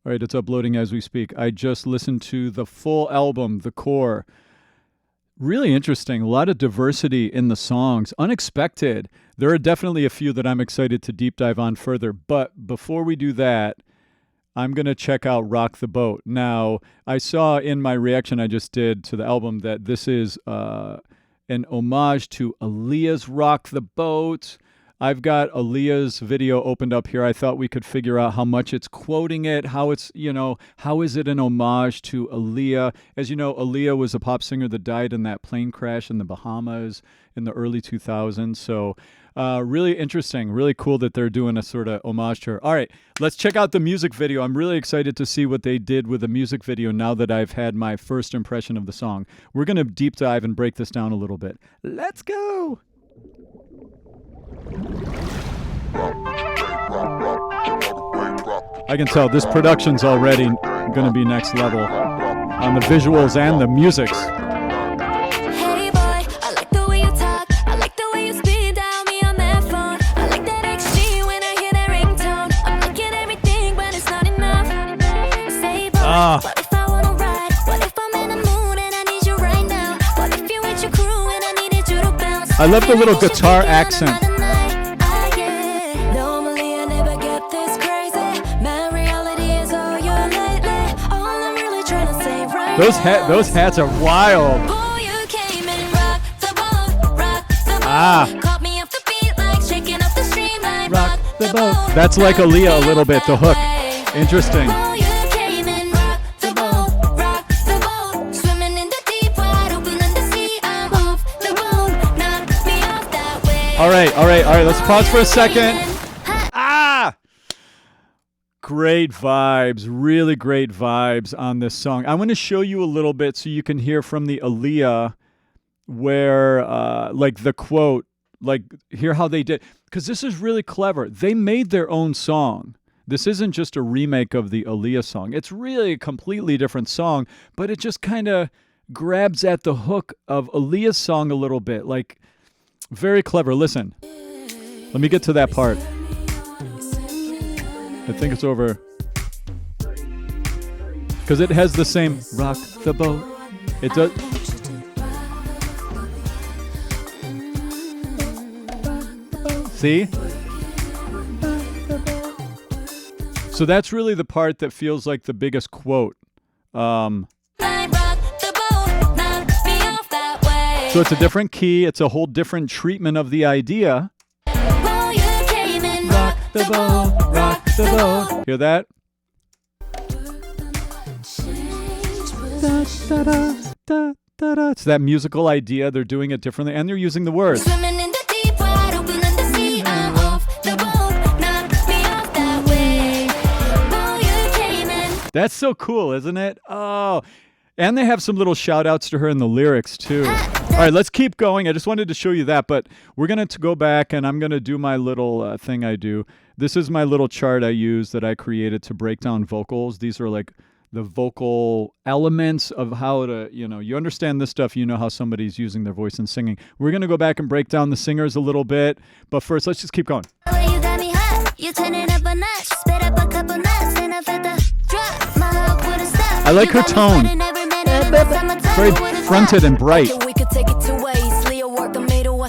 All right, it's uploading as we speak. I just listened to the full album, The Core. Really interesting. A lot of diversity in the songs. Unexpected. There are definitely a few that I'm excited to deep dive on further. But before we do that, I'm going to check out Rock the Boat. Now, I saw in my reaction I just did to the album that this is an homage to Aaliyah's Rock the Boat. I've got Aaliyah's video opened up here. I thought we could figure out how much it's quoting it, how it's, how is it an homage to Aaliyah? As you know, Aaliyah was a pop singer that died in that plane crash in the Bahamas in the early 2000s. So really interesting, really cool that they're doing a sort of homage to her. All right, let's check out the music video. I'm really excited to see what they did with the music video now that I've had my first impression of the song. We're going to deep dive and break this down a little bit. Let's go. I can tell this production's already going to be next level on the visuals and the musics. Hey boy, I like the way you talk. I like the way you speed dial me on that phone. I like that XG when I hear that ringtone. I'm looking at everything, but it's not enough. Say boy, what if I wanna ride? What if I'm in the mood and I need you right now? What if you're with your crew and I needed you to bounce? I love the little guitar accent. Those hats are wild. Rock the boat. That's like Aaliyah a little bit, the hook. Interesting. All right. Let's pause for a second. Great vibes, really great vibes on this song. I want to show you a little bit so you can hear from the Aaliyah where, like the quote, like hear how they did. Because this is really clever. They made their own song. This isn't just a remake of the Aaliyah song. It's really a completely different song, but it just kind of grabs at the hook of Aaliyah's song a little bit. Like, very clever. Listen, let me get to that part. I think it's over. Because it has the same rock the boat. It does. See? So that's really the part that feels like the biggest quote. So it's a different key. It's a whole different treatment of the idea. Rock the boat, rock the boat. Hear that? Da, da, da, da, da. It's that musical idea. They're doing it differently, and they're using the words. That's so cool, isn't it? Oh, and they have some little shout outs to her in the lyrics too. All right, let's keep going. I just wanted to show you that, but we're going to go back and I'm going to do my little thing I do. This is my little chart I use that I created to break down vocals. These are like the vocal elements of how to, you understand this stuff, you know how somebody's using their voice and singing. We're going to go back and break down the singers a little bit, but first, let's just keep going. I like her tone. Very fronted and bright.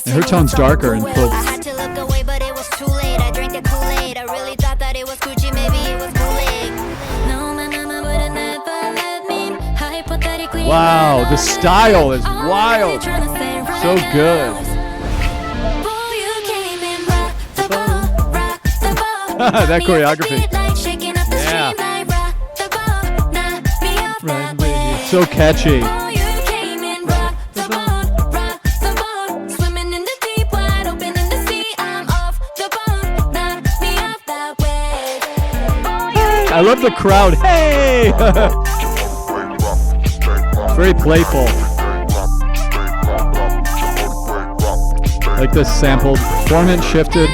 And her tone's darker and full. Wow, the style is wild. So good. That choreography. Yeah. So catchy. I love the crowd. Hey! Very playful. Like this sampled, performance shifted.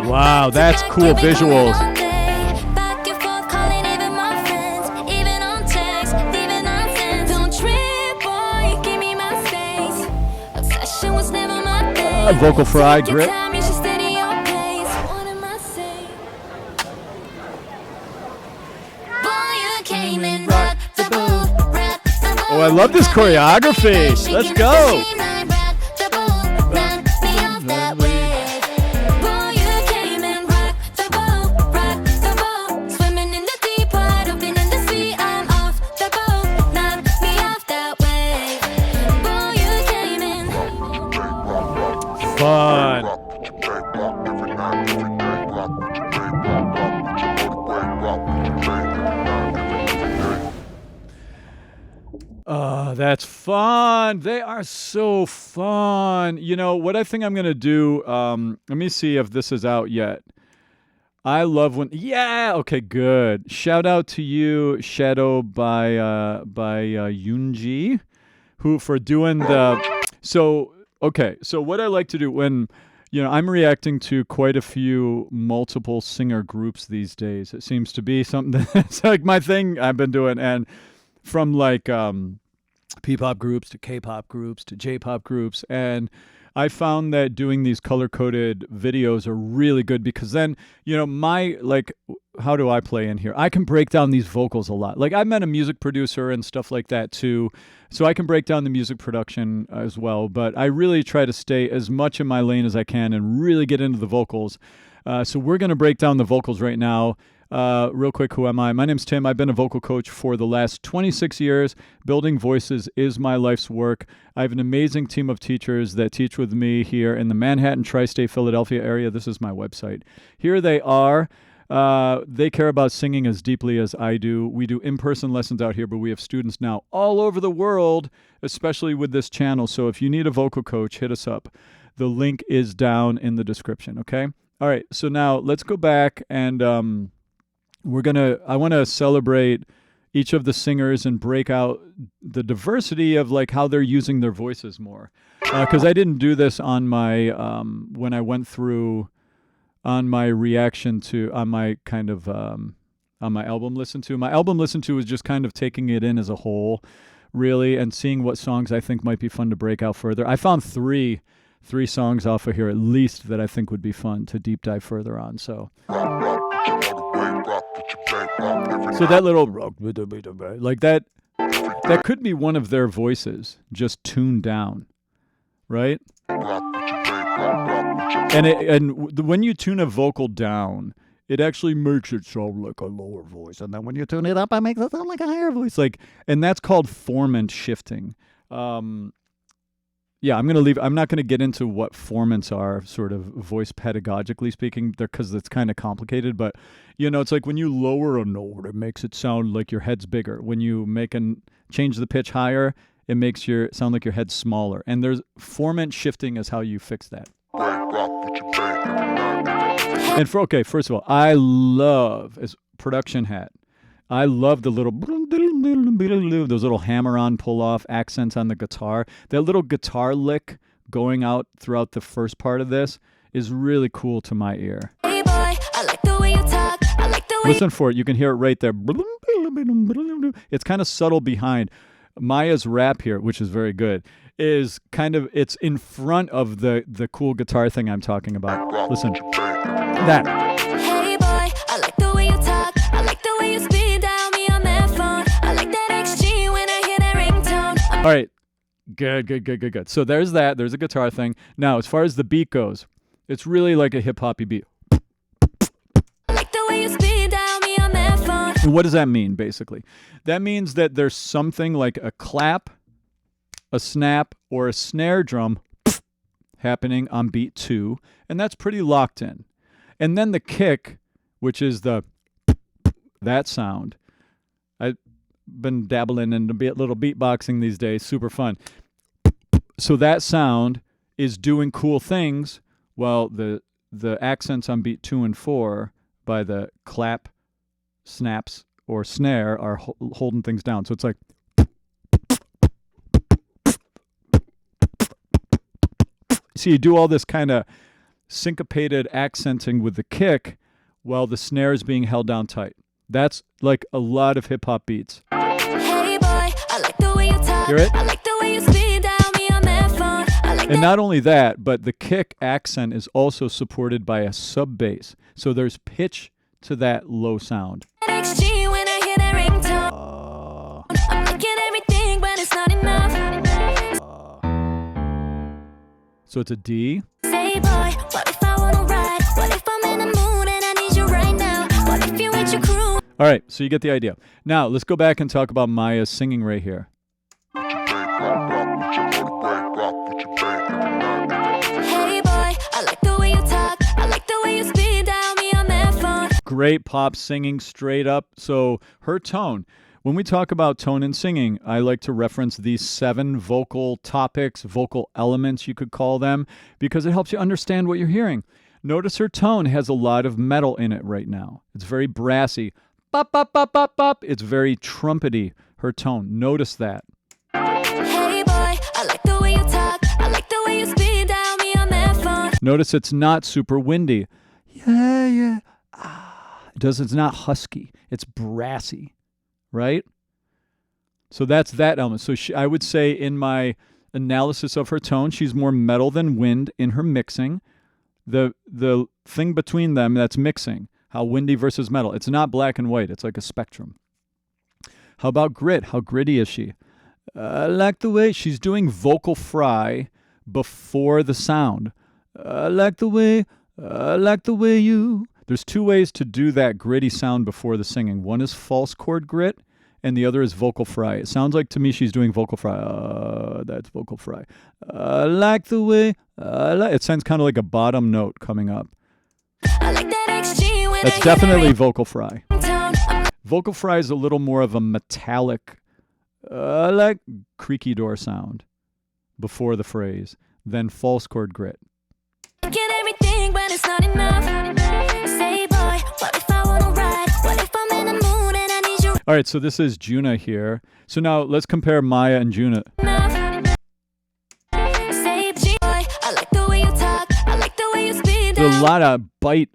Wow, that's cool visuals. Vocal fry grip. came and rocked the boat, rocked the boat. Oh, I love this choreography. Let's go. Fun. That's fun. They are so fun. You know, what I think I'm going to do, let me see if this is out yet. I love when, yeah, okay, good. Shout out to you, Shadow by Yoonji, who for doing okay, so what I like to do when, I'm reacting to quite a few multiple singer groups these days. It seems to be something that's like my thing I've been doing, and from like P-pop groups to K-pop groups to J-pop groups, and I found that doing these color-coded videos are really good because then, how do I play in here? I can break down these vocals a lot. Like, I've met a music producer and stuff like that too, so I can break down the music production as well, but I really try to stay as much in my lane as I can and really get into the vocals. So we're going to break down the vocals right now. Real quick, who am I? My name's Tim. I've been a vocal coach for the last 26 years. Building voices is my life's work. I have an amazing team of teachers that teach with me here in the Manhattan, Tri-State, Philadelphia area. This is my website. Here they are. They care about singing as deeply as I do. We do in-person lessons out here, but we have students now all over the world, especially with this channel. So if you need a vocal coach, hit us up. The link is down in the description, okay? All right, so now let's go back and I want to celebrate each of the singers and break out the diversity of like how they're using their voices more. Because I didn't do this on my, when I went through on my reaction to, on my kind of, on my album listen to. My album listen to was just kind of taking it in as a whole, really, and seeing what songs I think might be fun to break out further. I found three songs off of here at least that I think would be fun to deep dive further on. So that little like that could be one of their voices just tuned down, right? And when you tune a vocal down, it actually makes it sound like a lower voice, and then when you tune it up, it makes it sound like a higher voice. And that's called formant shifting. Yeah, I'm not going to get into what formants are, sort of voice pedagogically speaking, because it's kind of complicated. But, it's like when you lower a note, it makes it sound like your head's bigger. When you change the pitch higher, it makes sound like your head's smaller. And there's formant shifting is how you fix that. And first of all, I love, as production hat, I love the little, those little hammer-on pull-off accents on the guitar. That little guitar lick going out throughout the first part of this is really cool to my ear. Hey boy, I like the way you talk. I like the way Listen for it. You can hear it right there. It's kind of subtle behind. Maya's rap here, which is very good, is it's in front of the cool guitar thing I'm talking about. Listen. That. Hey boy, I like the way you talk. I like the way you speed down me on that phone. I like that XG when I hear that ringtone. All right. Good. So there's that. There's a guitar thing. Now, as far as the beat goes, it's really like a hip-hoppy beat. I like the way you speed down me on that phone. And what does that mean, basically? That means that there's something like a clap, a snap, or a snare drum happening on beat 2, and that's pretty locked in. And then the kick, which is that sound. I've been dabbling in a little beatboxing these days. Super fun. So that sound is doing cool things while the accents on beat 2 and 4 by the clap, snaps, or snare are holding things down. So it's like... So you do all this kind of syncopated accenting with the kick while the snare is being held down tight. That's like a lot of hip-hop beats. Hey boy, I like the way you talk. Hear it? I like the way you speed down me on that phone. I like And not only that, but the kick accent is also supported by a sub bass. So there's pitch to that low sound. that XG when I hear that ringtone. everything, but it's not enough. So it's a D. Say, boy, what if I wanna ride? What if I'm in the mood and I need you right now? What if you with your crew? All right, so you get the idea. Now, let's go back and talk about Maya's singing right here. Hey, boy, I like the way you talk. I like the way you speed dial me on that phone. Great pop singing straight up. So her tone. When we talk about tone and singing, I like to reference these 7 vocal topics, vocal elements, you could call them, because it helps you understand what you're hearing. Notice her tone has a lot of metal in it right now. It's very brassy. Bop, bop, bop, bop, bop. It's very trumpety, her tone. Notice that. Hey, boy, I like the way you talk. I like the way you speed dial me on that phone. Notice it's not super windy. Yeah, yeah. It's not husky. It's brassy. Right? So that's that element. So I would say in my analysis of her tone, she's more metal than wind in her mixing. The thing between them, that's mixing. How windy versus metal. It's not black and white. It's like a spectrum. How about grit? How gritty is she? I like the way she's doing vocal fry before the sound. I like the way you... There's 2 ways to do that gritty sound before the singing. One is false chord grit, and the other is vocal fry. It sounds like to me she's doing vocal fry. That's vocal fry. I like the way... It sounds kind of like a bottom note coming up. I like that XG when That's I definitely vocal fry. tone. Vocal fry is a little more of a metallic, like creaky door sound before the phrase than false chord grit. Get everything, but it's not enough. Say, boy, what if I wanna ride? What if I'm in the mood and I need you All right, so this is Juna here. So now let's compare Maya and Juna. enough? Say, G, boy, I like the way you talk. I like the way you speed There's a dial. lot of bite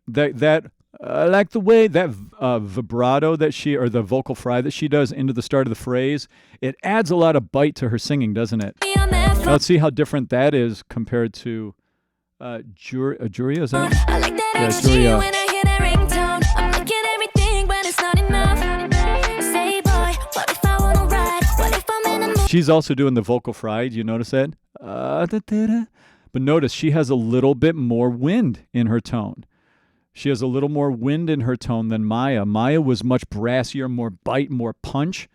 I like the way that vibrato that or the vocal fry that she does into the start of the phrase. It adds a lot of bite to her singing, doesn't it? Me on that Now phone. let's see how different that is compared to Juria, is that? I like that Yeah, XG Julia. when I hear that ringtone. I'm looking everything, but it's not enough. Say, boy, what if I wanna ride? What if I'm in the mood? She's also doing the vocal fry. Do you notice that? But notice she has a little bit more wind in her tone. She has a little more wind in her tone than Maya. Maya was much brassier, more bite, more punch.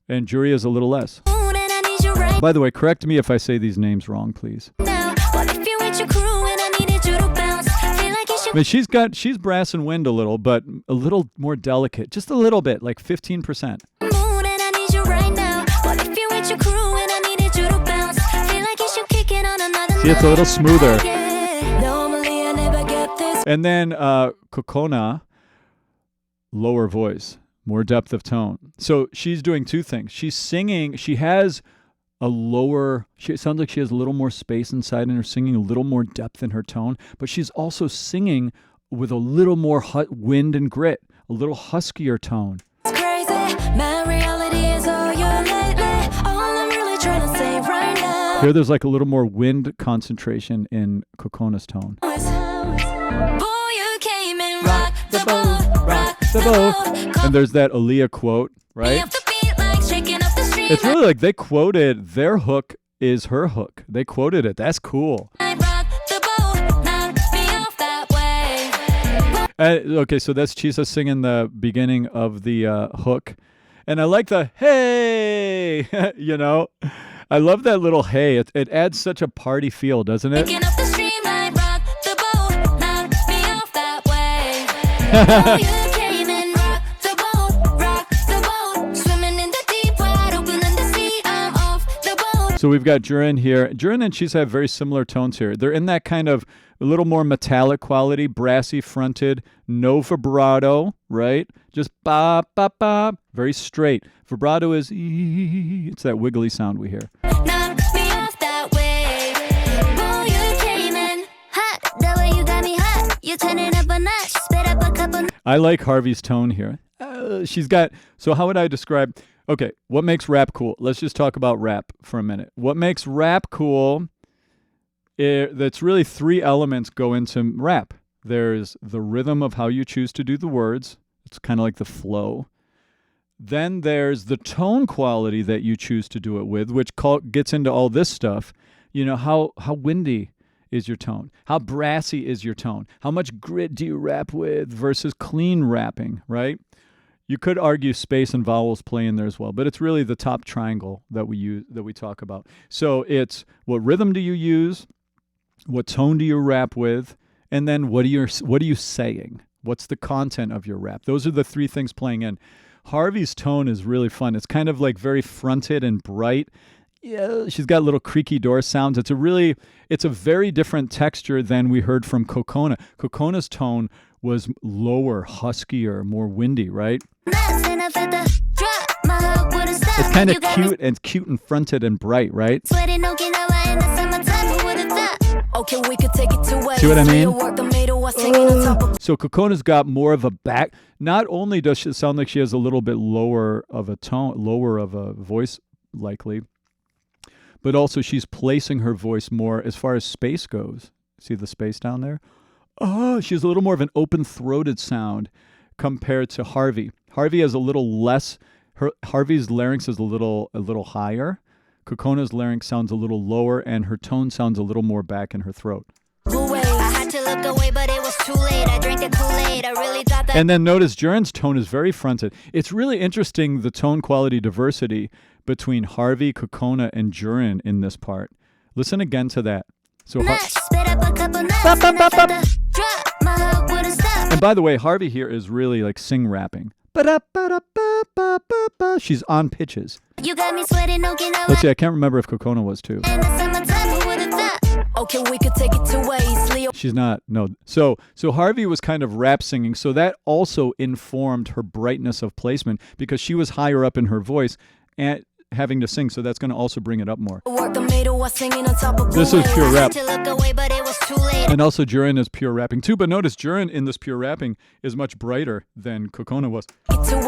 And Juria's a little less. Mood and I need you right By the way, correct me if I say these names wrong, please. now. What if you're with your crew and I needed you to bounce? Feel like you should I mean, she's brass and wind a little, but a little more delicate. Just a little bit, like 15%. mood and I need you right now. What if you're with your crew and I needed you to bounce? Feel like you should kick it on another See, it's a little smoother. Yeah. Normally I never get this. And then Kokona, lower voice, more depth of tone. So she's doing 2 things. She's singing. She has a lower, it sounds like she has a little more space inside in her singing, a little more depth in her tone, but she's also singing with a little more wind and grit, a little huskier tone. It's crazy. My reality is all you lately. All I'm really trying to say right now Here there's like a little more wind concentration in Kokona's tone. is, boy, you came and rock the boat, rock the boat. And there's that Aaliyah quote, Me right? off the beat like shaking up the street. It's really like they quoted their hook is her hook. They quoted it. That's cool. Rock the boat, knock me off that way. Okay, so that's Chisa singing the beginning of the hook. And I like the hey, you know. I love that little hey. It adds such a party feel, doesn't it? Shaking up the stream like rock the boat, knock me off that way. Oh, you came and rock the boat, swimming in the deep, wide open in the sea. I'm off the boat. So we've got Jurin here. Jurin and Chisa have very similar tones here. They're in that kind of a little more metallic quality, brassy fronted, no vibrato, right? Just bop, bop, bop, very straight. Vibrato is it's that wiggly sound we hear. Knock me off that way. Oh, you came in hot, the way you got me hot. You turn it up a notch, spit up a couple. I like Harvey's tone here. She's got, so how would I describe, okay, what makes rap cool? Let's just talk about rap for a minute. What makes rap cool, that's really 3 elements go into rap. There's the rhythm of how you choose to do the words. It's kind of like the flow. Then there's the tone quality that you choose to do it with, which gets into all this stuff. You know, how windy is your tone? How brassy is your tone? How much grit do you rap with versus clean rapping, right? You could argue space and vowels play in there as well, but it's really the top triangle that we talk about. So it's what rhythm do you use, what tone do you rap with, and then what are you saying? What's the content of your rap? Those are the three things playing in. Harvey's tone is really fun. It's kind of like very fronted and bright. Yeah, she's got little creaky door sounds. It's a very different texture than we heard from Kokona. Kokona's tone was lower, huskier, more windy, right? It's kind of cute and fronted and bright, right? See what I mean? So Kokona's got more of a back. Not only does she sound like she has a little bit lower of a tone, lower of a voice likely, but also she's placing her voice more as far as space goes. See the space down there? Oh, she has a little more of an open-throated sound compared to Harvey. Harvey has a little less. Harvey's larynx is a little higher. Kokona's larynx sounds a little lower, and her tone sounds a little more back in her throat. And then notice Jurin's tone is very fronted. It's really interesting, the tone quality diversity between Harvey, Kokona, and Jurin in this part. Listen again to that. So, and by the way, Harvey here is really like sing rapping. She's on pitches. Let's see, I can't remember if Kokona was too. Okay, we could take it two ways, Leo. She's not, no. So Harvey was kind of rap singing, so that also informed her brightness of placement because she was higher up in her voice and having to sing, so that's going to also bring it up more. This is pure rap. And also Jurin is pure rapping too, but notice Jurin in this pure rapping is much brighter than Kokona was. So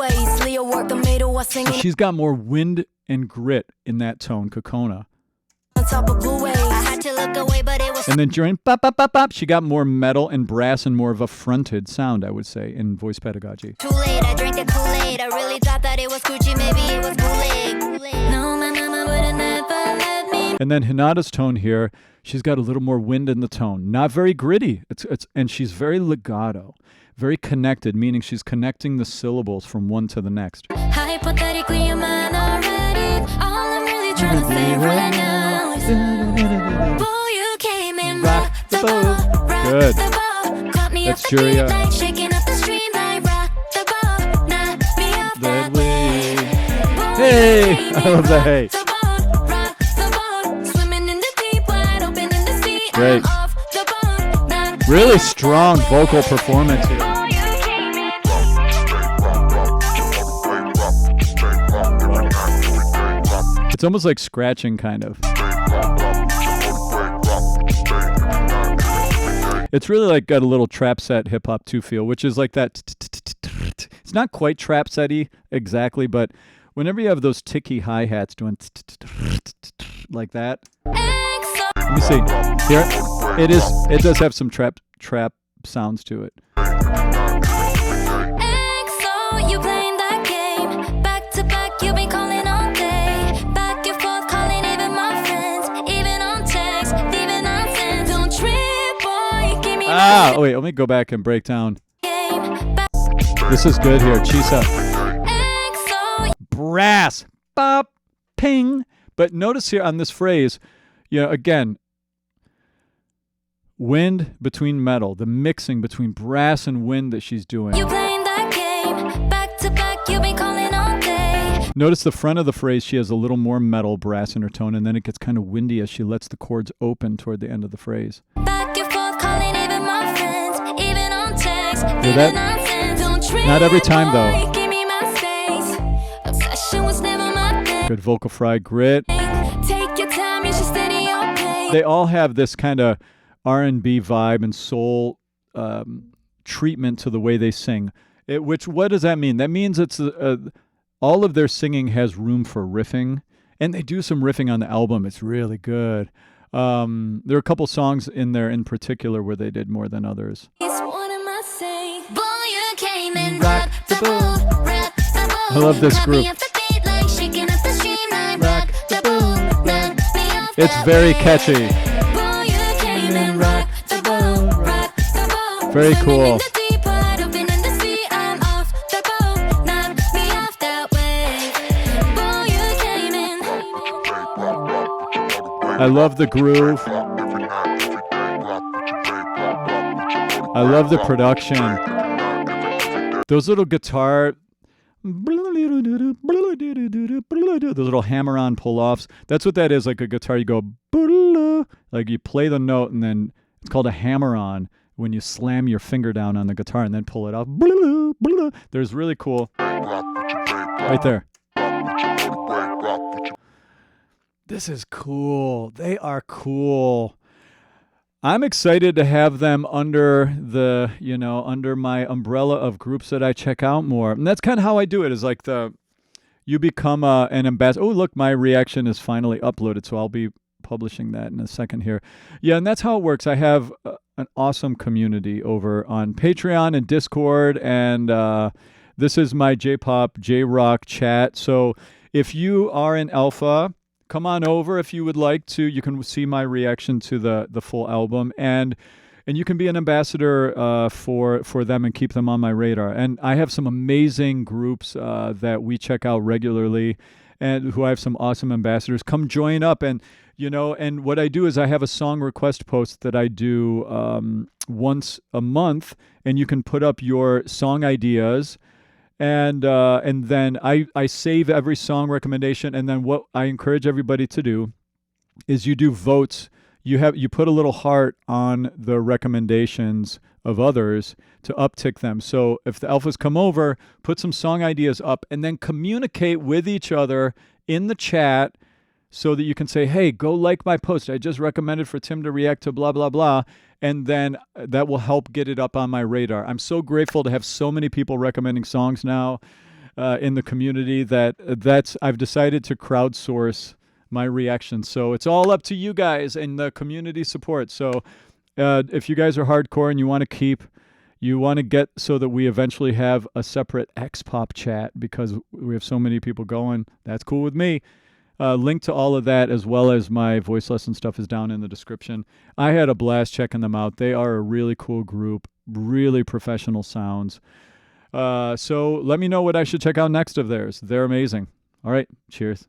she's got more wind and grit in that tone, Kokona. And then Jurin, bop, bop, bop, bop, she got more metal and brass and more of a fronted sound, I would say, in voice pedagogy. Too late, I drank the Kool-Aid. I really thought that it was Gucci, maybe it was Kool-Aid. No, my mama would never let me. And then Hinata's tone here, she's got a little more wind in the tone. Not very gritty. And she's very legato, very connected, meaning she's connecting the syllables from one to the next. Hypothetically, you're mine already. All I'm really trying to say right now. You came in, rock the boat. Good. That's Juria. That way. Hey! I love the hey. Great. Really strong vocal performance here. It's almost like scratching, kind of. It's really like got a little trap set hip hop 2 feel, which is like that. It's not quite trap setty exactly, but whenever you have those ticky hi hats doing like that. Let me see. Here it is. It does have some trap sounds to it. Oh wait, let me go back and break down. This is good here, Chisa. Brass, bop, ping. But notice here on this phrase, again, wind between metal, the mixing between brass and wind that she's doing. You playing that game, back to back, you've been calling all day. Notice the front of the phrase, she has a little more metal brass in her tone, and then it gets kind of windy as she lets the chords open toward the end of the phrase. Back and forth, calling even my friends, even on text. Hear that? Not every time though. Give me my space. Obsession was never my thing. Good vocal fry, grit. Take your time, you should steady your pace. They all have this kind of R&B vibe and soul treatment to the way they sing. What does that mean? That means it's all of their singing has room for riffing, and they do some riffing on the album. It's really good. There are a couple songs in there in particular where they did more than others. I love this group. It's very catchy. Very cool. I love the groove. I love the production. Those little guitar, those little hammer-on pull-offs. That's what that is, like a guitar. You go, like you play the note, and then it's called a hammer-on when you slam your finger down on the guitar and then pull it off. There's really cool. Right there. This is cool. They are cool. I'm excited to have them under under my umbrella of groups that I check out more. And that's kind of how I do it, is like you become an ambassador. Oh, look, my reaction is finally uploaded, so I'll be publishing that in a second here. Yeah, and that's how it works. I have an awesome community over on Patreon and Discord, and this is my J-pop, J-rock chat. So if you are an alpha, come on over if you would like to. You can see my reaction to the full album, and you can be an ambassador for them and keep them on my radar. And I have some amazing groups that we check out regularly, and who I have some awesome ambassadors. Come join up, and and what I do is I have a song request post that I do once a month, and you can put up your song ideas. And then I save every song recommendation, and then what I encourage everybody to do is you do votes. You put a little heart on the recommendations of others to uptick them. So if the alphas come over, put some song ideas up, and then communicate with each other in the chat, so that you can say, hey, go like my post. I just recommended for Tim to react to blah, blah, blah. And then that will help get it up on my radar. I'm so grateful to have so many people recommending songs now in the community I've decided to crowdsource my reactions. So it's all up to you guys and the community support. So if you guys are hardcore and you want to get so that we eventually have a separate X-Pop chat because we have so many people going, that's cool with me. Link to all of that, as well as my voice lesson stuff, is down in the description. I had a blast checking them out. They are a really cool group, really professional sounds. So let me know what I should check out next of theirs. They're amazing. All right, cheers.